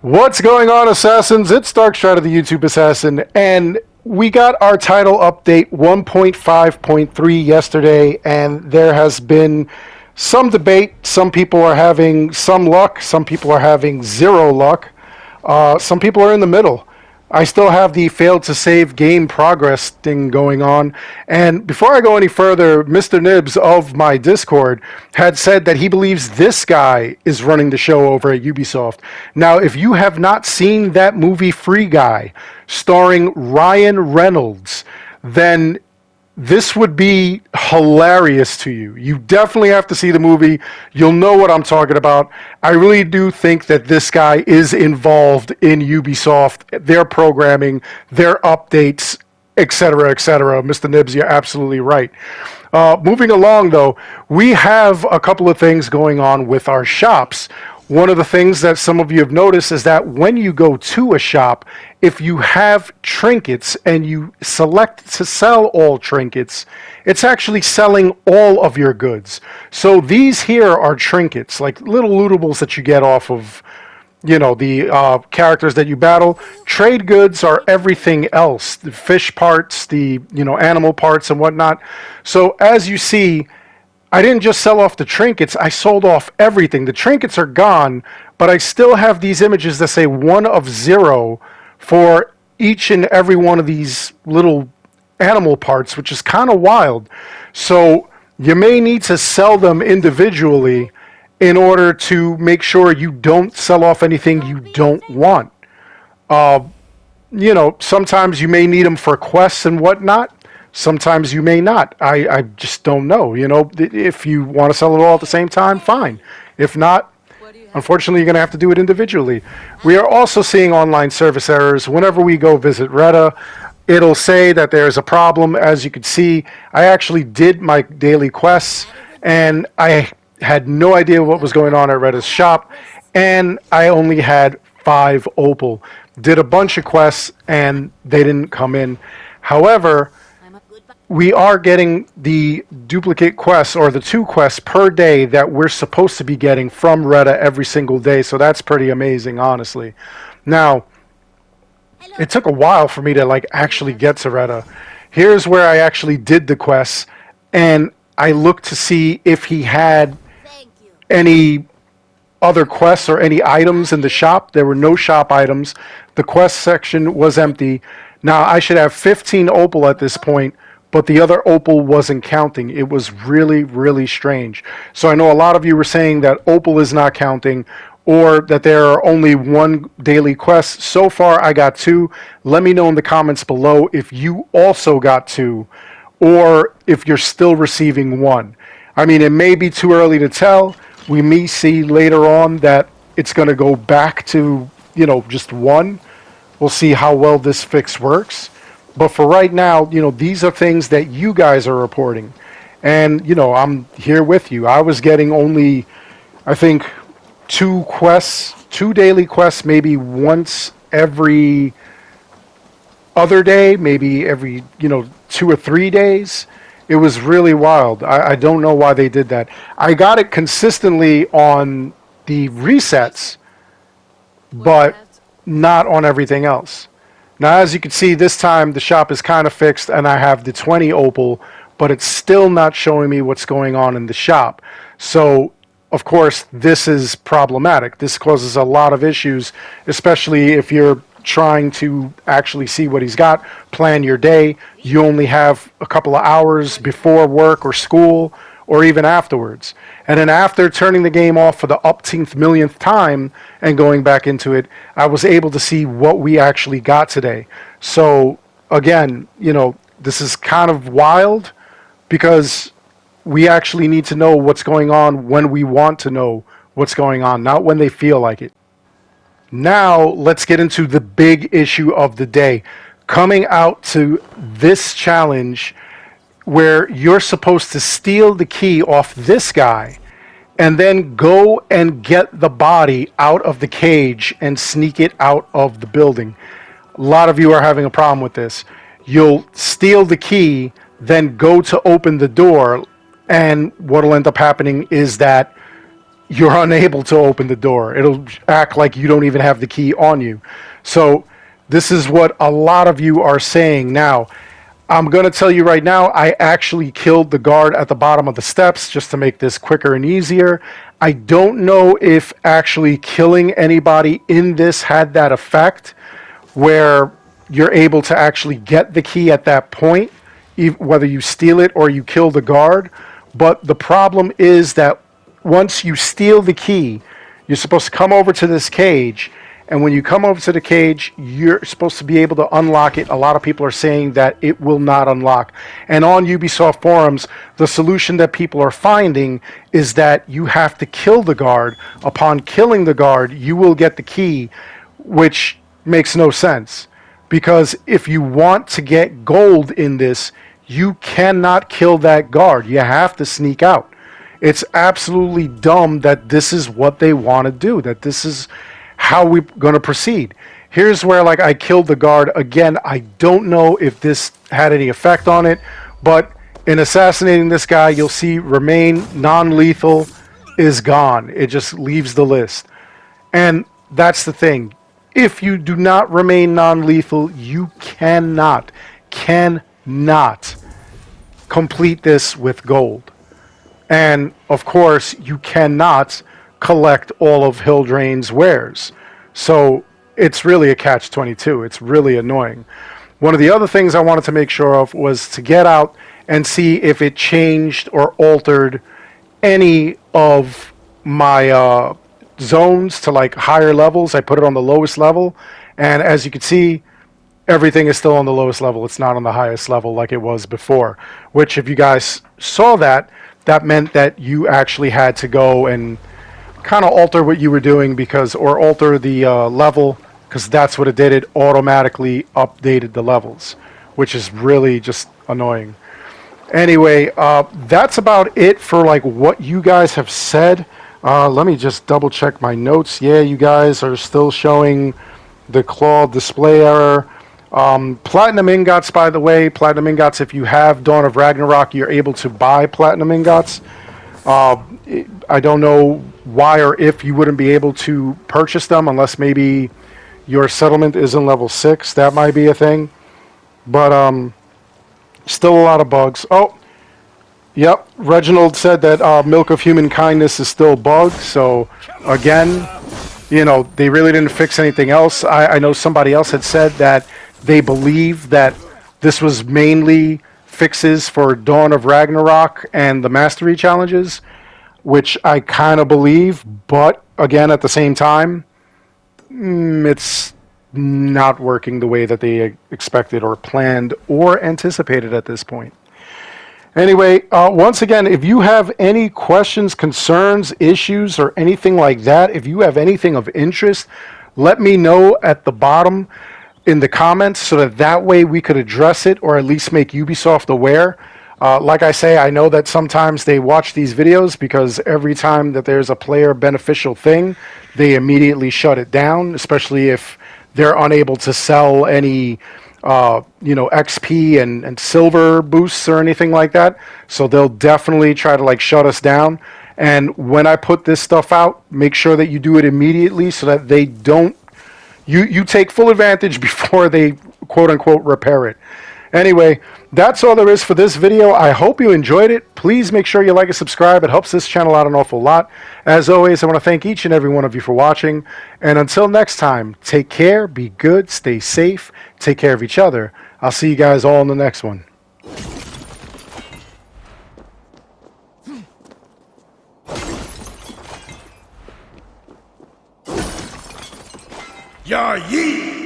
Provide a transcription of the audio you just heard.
What's going on, Assassins? It's Darkstrider, the YouTube Assassin, and we got our title update 1.5.3 yesterday, and there has been some debate. Some people are having some luck, some people are having zero luck, some people are in the middle. I still have the failed to save game progress thing going on. And before I go any further, Mr. Nibs of my Discord had said that he believes this guy is running the show over at Ubisoft. Now, if you have not seen that movie Free Guy, starring Ryan Reynolds, then this would be hilarious to you. You definitely have to see the movie. You'll know what I'm talking about. I really do think that this guy is involved in Ubisoft, their programming, their updates, etc., etc. Mr. Nibs, you're absolutely right. Moving along, though, we have a couple of things going on with our shops. One of the things that some of you have noticed is that when you go to a shop, if you have trinkets and you select to sell all trinkets, it's actually selling all of your goods. So these here are trinkets, like little lootables that you get off of, the characters that you battle. Trade goods are everything else, the fish parts, the, animal parts and whatnot. So as you see, I didn't just sell off the trinkets, I sold off everything. The trinkets are gone, but I still have these images that say 1 of 0 for each and every one of these little animal parts, which is kind of wild. So you may need to sell them individually in order to make sure you don't sell off anything you don't want. Sometimes you may need them for quests and whatnot. Sometimes you may not. I just don't know. If you want to sell it all at the same time, fine. If not, unfortunately, you're going to have to do it individually. We are also seeing online service errors. Whenever we go visit Reda, it'll say that there's a problem. As you can see, I actually did my daily quests, and I had no idea what was going on at Reda's shop, and I only had 5 opal. Did a bunch of quests, and they didn't come in. However, we are getting the duplicate quests, or the 2 quests per day that we're supposed to be getting from Reda every single day, so that's pretty amazing, honestly. Now, it took a while for me to actually get to Reda. Here's where I actually did the quests, and I looked to see if he had any other quests or any items in the shop. There were no shop items. The quest section was empty. Now, I should have 15 opal at this point, but the other opal wasn't counting. It was really, really strange. So I know a lot of you were saying that opal is not counting, or that there are only 1 daily quest. So far, I got 2. Let me know in the comments below if you also got 2, or if you're still receiving 1. I mean, it may be too early to tell. We may see later on that it's going to go back to, just 1. We'll see how well this fix works. But for right now, these are things that you guys are reporting. And, I'm here with you. I was getting only, I think, 2 daily quests, maybe once every other day, maybe every, 2 or 3 days. It was really wild. I don't know why they did that. I got it consistently on the resets, but not on everything else. Now, as you can see, this time the shop is kind of fixed, and I have the 20 opal, but it's still not showing me what's going on in the shop. So, of course, this is problematic. This causes a lot of issues, especially if you're trying to actually see what he's got, plan your day. You only have a couple of hours before work or school, or even afterwards. And then after turning the game off for the upteenth millionth time and going back into it, I was able to see what we actually got today. So again, this is kind of wild, because we actually need to know what's going on when we want to know what's going on, not when they feel like it. Now, let's get into the big issue of the day. Coming out to this challenge where you're supposed to steal the key off this guy and then go and get the body out of the cage and sneak it out of the building. A lot of you are having a problem with this. You'll steal the key, then go to open the door, and what'll end up happening is that you're unable to open the door. It'll act like you don't even have the key on you. So this is what a lot of you are saying now. I'm going to tell you right now, I actually killed the guard at the bottom of the steps just to make this quicker and easier. I don't know if actually killing anybody in this had that effect where you're able to actually get the key at that point, whether you steal it or you kill the guard. But the problem is that once you steal the key, you're supposed to come over to this cage. And when you come over to the cage, you're supposed to be able to unlock it. A lot of people are saying that it will not unlock. And on Ubisoft forums, the solution that people are finding is that you have to kill the guard. Upon killing the guard, you will get the key, which makes no sense. Because if you want to get gold in this, you cannot kill that guard. You have to sneak out. It's absolutely dumb that this is what they want to do, that this is how we're going to proceed. Here's where, like, I killed the guard. Again, I don't know if this had any effect on it, but in assassinating this guy, you'll see remain non-lethal is gone. It just leaves the list. And that's the thing. If you do not remain non-lethal, you cannot complete this with gold. And, of course, you cannot collect all of Hildrain's wares. So it's really a catch-22. It's really annoying. One of the other things I wanted to make sure of was to get out and see if it changed or altered any of my zones to like higher levels. I put it on the lowest level, and as you can see, everything is still on the lowest level. It's not on the highest level like it was before, which if you guys saw that, that meant that you actually had to go and kind of alter what you were doing or alter the level, because that's what it did. It automatically updated the levels, which is really just annoying. Anyway, that's about it for like what you guys have said. Let me just double check my notes. Yeah, you guys are still showing the claw display error. Platinum ingots, by the way, platinum ingots, if you have Dawn of Ragnarok, you're able to buy platinum ingots. I don't know why or if you wouldn't be able to purchase them unless maybe your settlement is in level 6. That might be a thing. But still a lot of bugs. Oh, yep. Reginald said that Milk of Human Kindness is still bugged. So, again, you know, they really didn't fix anything else. I know somebody else had said that they believe that this was mainly fixes for Dawn of Ragnarok and the Mastery challenges, which I kind of believe, but again, at the same time, it's not working the way that they expected or planned or anticipated at this point. Anyway, once again, if you have any questions, concerns, issues, or anything like that, if you have anything of interest, let me know at the bottom in the comments so that way we could address it or at least make Ubisoft aware. Like I say, I know that sometimes they watch these videos because every time that there's a player beneficial thing, they immediately shut it down, especially if they're unable to sell any XP and silver boosts or anything like that. So they'll definitely try to like shut us down. And when I put this stuff out, make sure that you do it immediately so that they don't, you take full advantage before they quote unquote repair it. Anyway, that's all there is for this video. I hope you enjoyed it. Please make sure you like and subscribe. It helps this channel out an awful lot. As always, I want to thank each and every one of you for watching. And until next time, take care, be good, stay safe, take care of each other. I'll see you guys all in the next one. Yar yee!